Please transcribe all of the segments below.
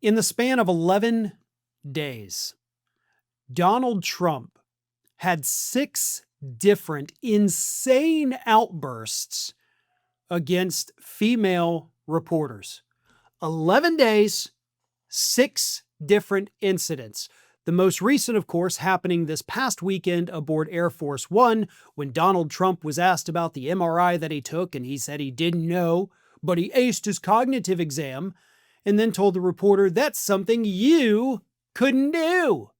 In the span of 11 days, Donald Trump had 6 different insane outbursts against female reporters. 11 days, 6 different incidents. The most recent, of course, happening this past weekend aboard Air Force One, when Donald Trump was asked about the MRI that he took, and he said he didn't know, but he aced his cognitive exam, and then told the reporter, that's something you couldn't do.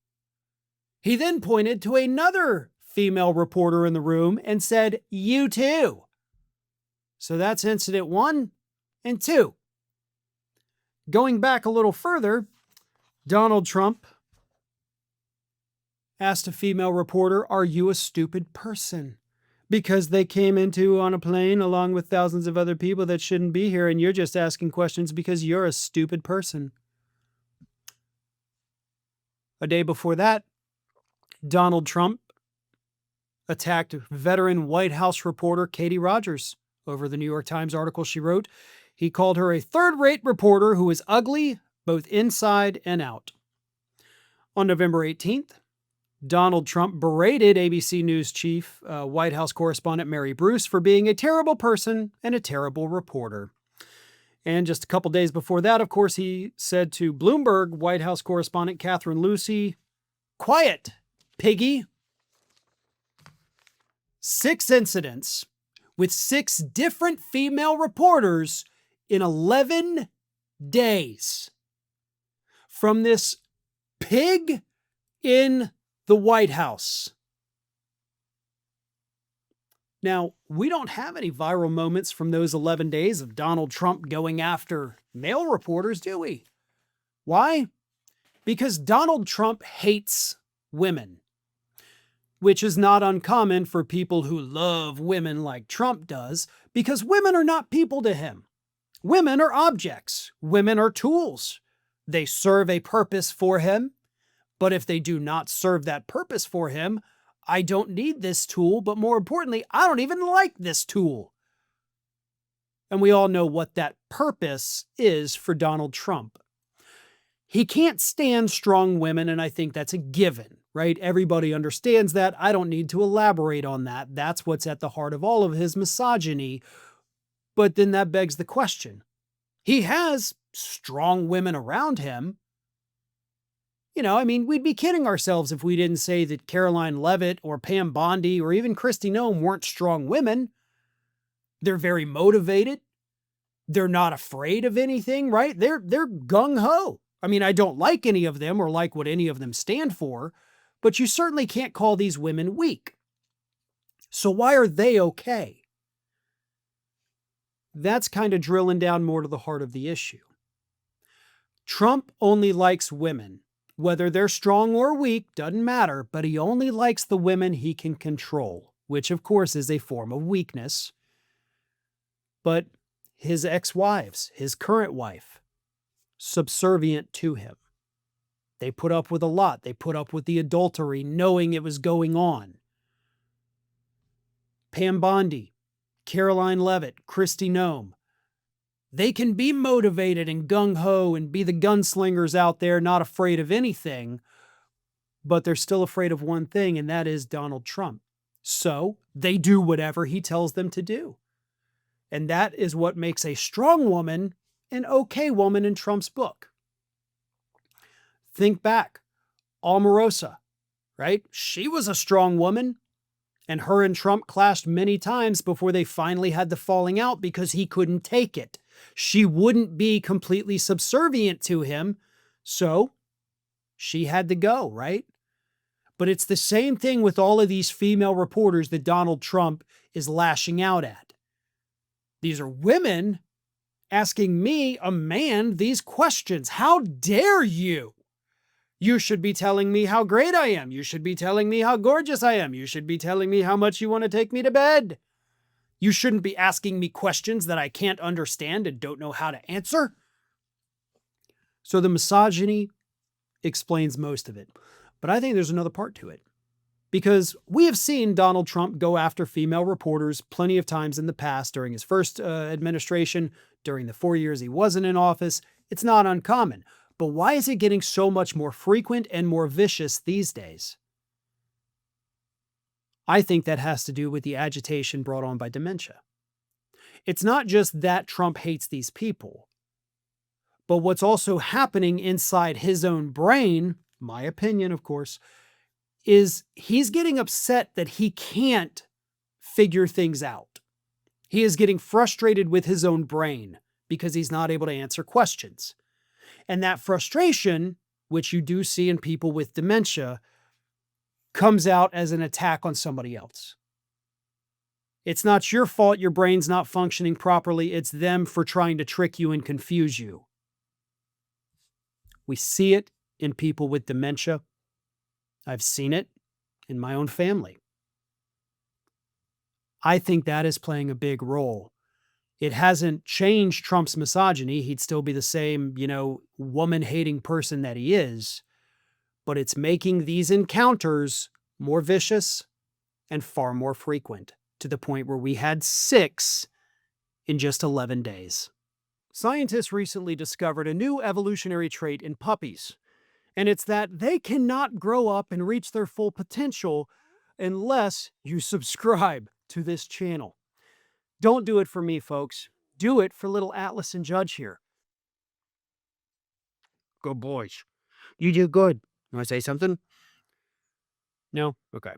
He then pointed to another female reporter in the room and said, you too. So that's incident 1 and 2. Going back a little further, Donald Trump asked a female reporter, are you a stupid person? Because they came into on a plane along with thousands of other people that shouldn't be here, and you're just asking questions because you're a stupid person. A day before that, Donald Trump attacked veteran White House reporter Katie Rogers over the New York Times article she wrote. He called her a third-rate reporter who is ugly both inside and out. On November 18th, Donald Trump berated ABC News chief, White House correspondent Mary Bruce for being a terrible person and a terrible reporter. And just a couple days before that, of course, he said to Bloomberg White House correspondent Catherine Lucy, quiet, Piggy. 6 incidents with 6 different female reporters in 11 days. From this pig in the White House. Now, we don't have any viral moments from those 11 days of Donald Trump going after male reporters, do we? Why? Because Donald Trump hates women, which is not uncommon for people who love women like Trump does, because women are not people to him. Women are objects. Women are tools. They serve a purpose for him. But if they do not serve that purpose for him, I don't need this tool, but more importantly, I don't even like this tool. And we all know what that purpose is for Donald Trump. He can't stand strong women, and I think that's a given, right? Everybody understands that. I don't need to elaborate on that. That's what's at the heart of all of his misogyny. But then that begs the question. He has strong women around him. You know, I mean, we'd be kidding ourselves if we didn't say that Caroline Leavitt or Pam Bondi or even Kristi Noem weren't strong women. They're very motivated. They're not afraid of anything, right? They're gung-ho. I mean, I don't like any of them or like what any of them stand for, but you certainly can't call these women weak. So why are they okay? That's kind of drilling down more to the heart of the issue. Trump only likes women. Whether they're strong or weak, doesn't matter, but he only likes the women he can control, which of course is a form of weakness. But his ex-wives, his current wife, subservient to him. They put up with a lot. They put up with the adultery, knowing it was going on. Pam Bondi, Caroline Leavitt, Kristi Noem. They can be motivated and gung-ho and be the gunslingers out there, not afraid of anything, but they're still afraid of one thing, and that is Donald Trump. So they do whatever he tells them to do. And that is what makes a strong woman an okay woman in Trump's book. Think back. Omarosa, right? She was a strong woman, and her and Trump clashed many times before they finally had the falling out because he couldn't take it. She wouldn't be completely subservient to him, so she had to go, right? But it's the same thing with all of these female reporters that Donald Trump is lashing out at. These are women asking me, a man, these questions. How dare you? You should be telling me how great I am. You should be telling me how gorgeous I am. You should be telling me how much you want to take me to bed. You shouldn't be asking me questions that I can't understand and don't know how to answer. So the misogyny explains most of it. But I think there's another part to it. Because we have seen Donald Trump go after female reporters plenty of times in the past, during his first administration, during the 4 years he wasn't in office. It's not uncommon. But why is it getting so much more frequent and more vicious these days? I think that has to do with the agitation brought on by dementia. It's not just that Trump hates these people, but what's also happening inside his own brain, my opinion, of course, is he's getting upset that he can't figure things out. He is getting frustrated with his own brain because he's not able to answer questions. And that frustration, which you do see in people with dementia, comes out as an attack on somebody else. It's not your fault your brain's not functioning properly. It's them for trying to trick you and confuse you. We see it in people with dementia. I've seen it in my own family. I think that is playing a big role. It hasn't changed Trump's misogyny. He'd still be the same, woman-hating person that he is. But it's making these encounters more vicious and far more frequent, to the point where we had 6 in just 11 days. Scientists recently discovered a new evolutionary trait in puppies, and it's that they cannot grow up and reach their full potential unless you subscribe to this channel. Don't do it for me, folks. Do it for little Atlas and Judge here. Good boys. You do good. You want to say something? No? Okay.